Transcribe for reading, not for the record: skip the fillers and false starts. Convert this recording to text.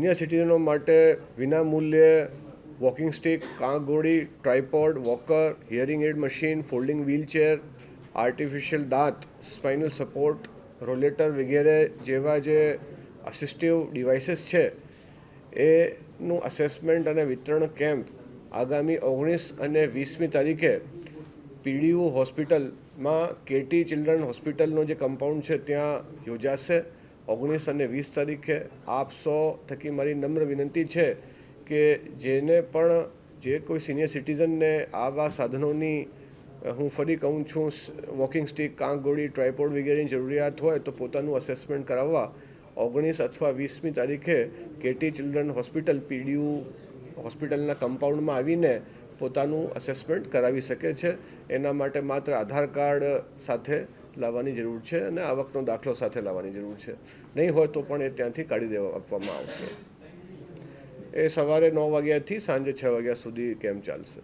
Senior સિટીઝનો માટે વિનામૂલ્યે વોકિંગ સ્ટિક, કાંગોળી, tripod, walker, hearing aid machine, folding wheelchair, artificial દાંત, સ્પાઇનલ સપોર્ટ, રોલેટર વગેરે જેવા જે અસિસ્ટિવ ડિવાઇસીસ છે એનું અસેસમેન્ટ અને વિતરણ કેમ્પ આગામી 19 અને 20મી તારીખે પીડીયુ હોસ્પિટલમાં કેટી ચિલ્ડ્રન હોસ્પિટલનો જે કમ્પાઉન્ડ છે ત્યાં યોજાશે. 19 અને 20 તારીખે આપ સૌ થકી મારી નમ્ર વિનંતી છે કે જેને પણ જે કોઈ સિનિયર સિટીઝનને આવા સાધનોની હું ફરી કહું છું વોકિંગ સ્ટિક, કાંગોળી, ટ્રાયપોડ વગેરેની જરૂરિયાત હોય તો પોતાનું અસેસમેન્ટ કરાવવા 19 અથવા 20મી તારીખે કેટી ચિલ્ડ્રન હોસ્પિટલ પીડીયુ હોસ્પિટલના કમ્પાઉન્ડમાં આવીને પોતાનું અસેસમેન્ટ કરાવી શકે છે. એના માટે માત્ર આધાર કાર્ડ સાથે લાવવાની જરૂર છે અને આવકનો દાખલો સાથે લાવવાની જરૂર છે. નહીં હોય તો પણ એ ત્યાંથી કાઢી આપવામાં આવશે. એ સવારે 9 વાગ્યાથી સાંજે 6 વાગ્યા સુધી કેમ્પ ચાલશે.